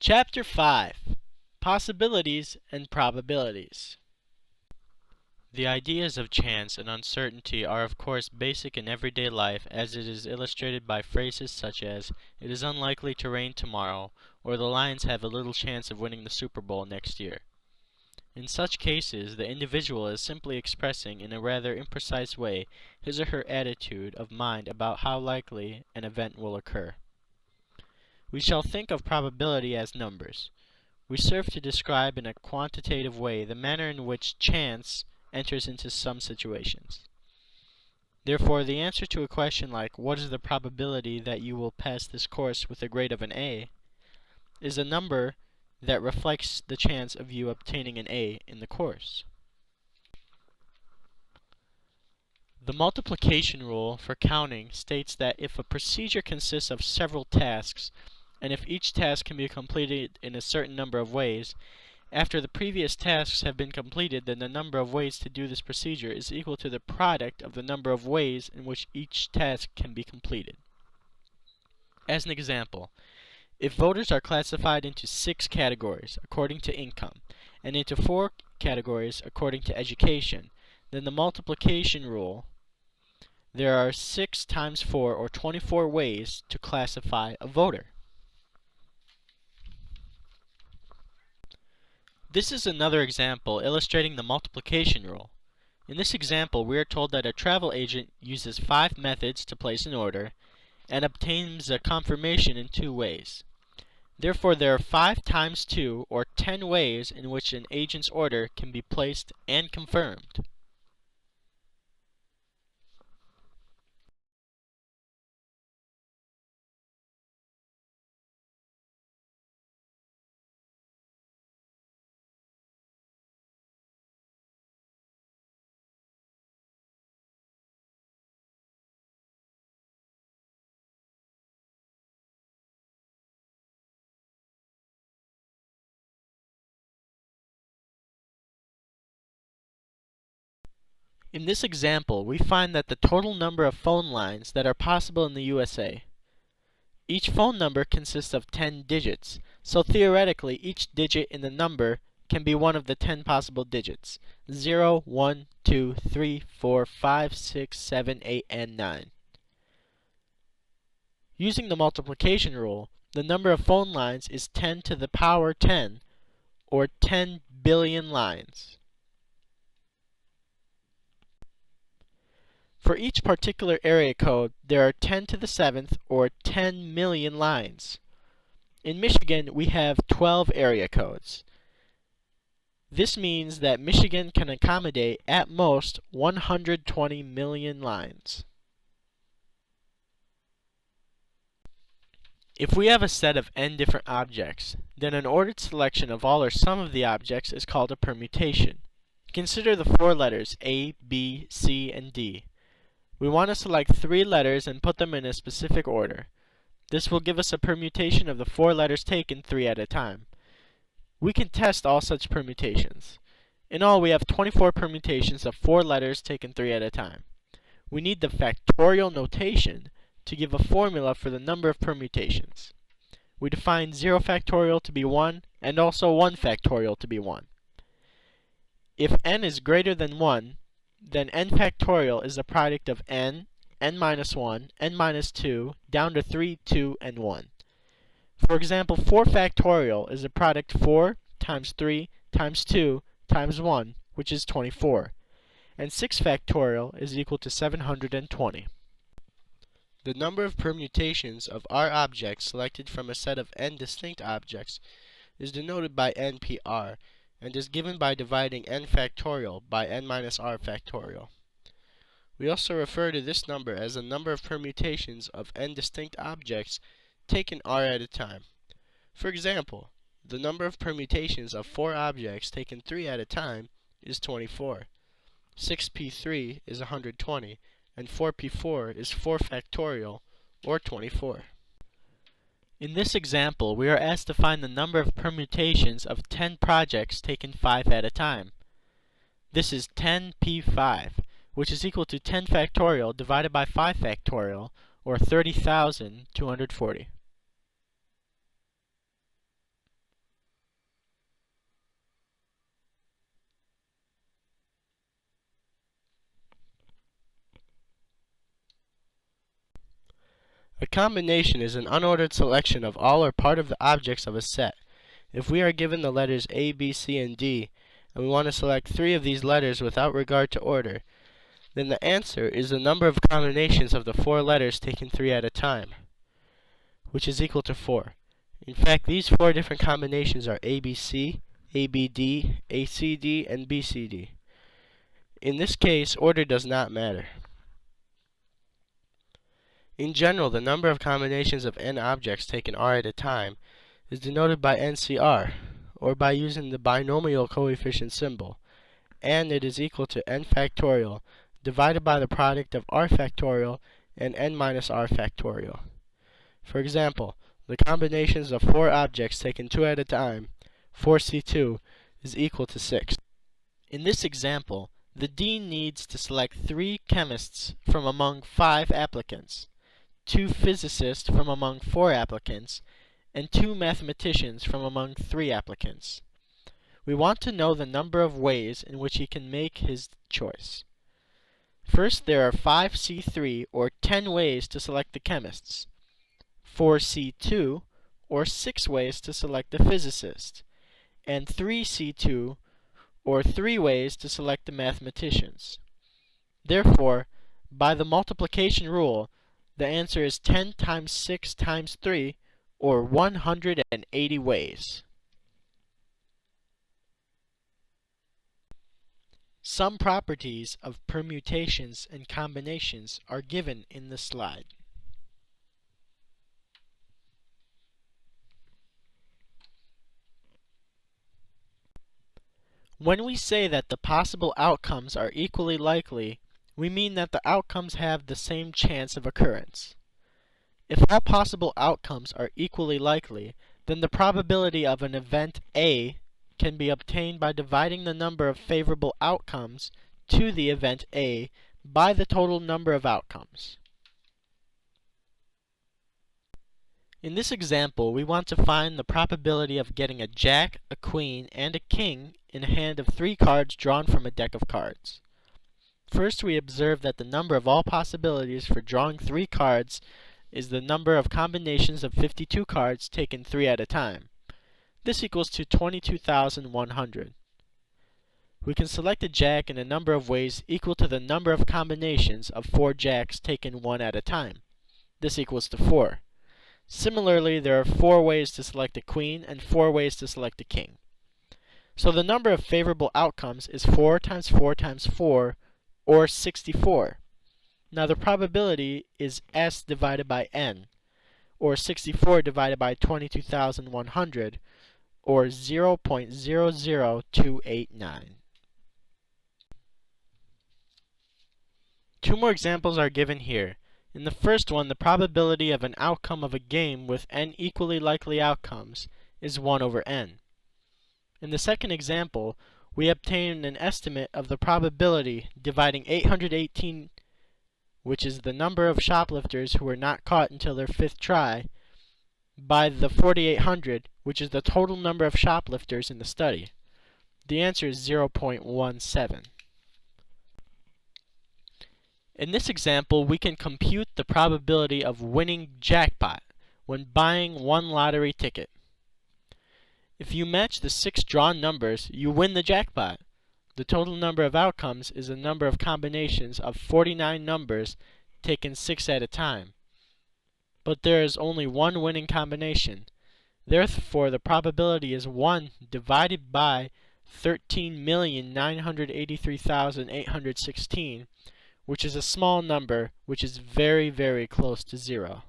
Chapter 5 Possibilities and Probabilities. The ideas of chance and uncertainty are of course basic in everyday life, as it is illustrated by phrases such as, "It is unlikely to rain tomorrow," or "The Lions have a little chance of winning the Super Bowl next year." In such cases, the individual is simply expressing in a rather imprecise way his or her attitude of mind about how likely an event will occur. We shall think of probability as numbers. We serve to describe in a quantitative way the manner in which chance enters into some situations. Therefore, the answer to a question like, "What is the probability that you will pass this course with a grade of an A?" is a number that reflects the chance of you obtaining an A in the course. The multiplication rule for counting states that if a procedure consists of several tasks, and if each task can be completed in a certain number of ways, after the previous tasks have been completed, then the number of ways to do this procedure is equal to the product of the number of ways in which each task can be completed. As an example, if voters are classified into 6 categories according to income, and into 4 categories according to education, then the multiplication rule, there are 6 times 4 or 24 ways to classify a voter. This is another example illustrating the multiplication rule. In this example, we are told that a travel agent uses 5 methods to place an order and obtains a confirmation in 2 ways. Therefore, there are 5 times 2, or 10 ways in which an agent's order can be placed and confirmed. In this example, we find that the total number of phone lines that are possible in the USA. Each phone number consists of 10 digits, so theoretically each digit in the number can be one of the 10 possible digits: 0, 1, 2, 3, 4, 5, 6, 7, 8, and 9. Using the multiplication rule, the number of phone lines is 10 to the power 10, or 10 billion lines. For each particular area code, there are 10 to the 7th, or 10 million lines. In Michigan, we have 12 area codes. This means that Michigan can accommodate, at most, 120 million lines. If we have a set of n different objects, then an ordered selection of all or some of the objects is called a permutation. Consider the 4 letters A, B, C, and D. We want to select 3 letters and put them in a specific order. This will give us a permutation of the 4 letters taken 3 at a time. We can test all such permutations. In all, we have 24 permutations of 4 letters taken 3 at a time. We need the factorial notation to give a formula for the number of permutations. We define 0 factorial to be 1 and also 1 factorial to be 1. If n is greater than 1, then n factorial is the product of n, n minus 1, n minus 2, down to 3, 2, and 1. For example, 4 factorial is the product 4 times 3 times 2 times 1, which is 24. And 6 factorial is equal to 720. The number of permutations of R objects selected from a set of n distinct objects is denoted by npr, and is given by dividing n factorial by n minus r factorial. We also refer to this number as the number of permutations of n distinct objects taken r at a time. For example, the number of permutations of 4 objects taken 3 at a time is 24. 6p3 is 120, and 4p4 is 4 factorial, or 24. In this example, we are asked to find the number of permutations of 10 projects taken 5 at a time. This is 10p5, which is equal to 10 factorial divided by 5 factorial, or 30,240. A combination is an unordered selection of all or part of the objects of a set. If we are given the letters A, B, C, and D, and we want to select 3 of these letters without regard to order, then the answer is the number of combinations of the 4 letters taken 3 at a time, which is equal to 4. In fact, these 4 different combinations are ABC, ABD, ACD, and BCD. In this case, order does not matter. In general, the number of combinations of n objects taken r at a time is denoted by NCR, or by using the binomial coefficient symbol, and it is equal to n factorial divided by the product of r factorial and n minus r factorial. For example, the combinations of 4 objects taken 2 at a time, 4c2, is equal to 6. In this example, the dean needs to select 3 chemists from among 5 applicants, 2 physicists from among 4 applicants, and 2 mathematicians from among 3 applicants. We want to know the number of ways in which he can make his choice. First, there are 5c3, or 10 ways to select the chemists, 4c2, or 6 ways to select the physicist, and 3c2, or 3 ways to select the mathematicians. Therefore, by the multiplication rule, the answer is 10 times 6 times 3, or 180 ways. Some properties of permutations and combinations are given in the slide. When we say that the possible outcomes are equally likely, we mean that the outcomes have the same chance of occurrence. If all possible outcomes are equally likely, then the probability of an event A can be obtained by dividing the number of favorable outcomes to the event A by the total number of outcomes. In this example, we want to find the probability of getting a jack, a queen, and a king in a hand of 3 cards drawn from a deck of cards. First, we observe that the number of all possibilities for drawing 3 cards is the number of combinations of 52 cards taken 3 at a time. This equals to 22,100. We can select a jack in a number of ways equal to the number of combinations of 4 jacks taken 1 at a time. This equals to 4. Similarly, there are 4 ways to select a queen and 4 ways to select a king. So the number of favorable outcomes is 4 times 4 times 4, or 64. Now the probability is S divided by N, or 64 divided by 22,100, or 0.00289. 2 more examples are given here. In the first one, the probability of an outcome of a game with n equally likely outcomes is 1 over n. In the second example, we obtain an estimate of the probability dividing 818, which is the number of shoplifters who were not caught until their 5th try, by the 4,800, which is the total number of shoplifters in the study. The answer is 0.17. In this example, we can compute the probability of winning jackpot when buying 1 lottery ticket. If you match the 6 drawn numbers, you win the jackpot. The total number of outcomes is the number of combinations of 49 numbers taken 6 at a time. But there is only 1 winning combination. Therefore, the probability is 1 divided by 13,983,816, which is a small number, which is very, very close to 0.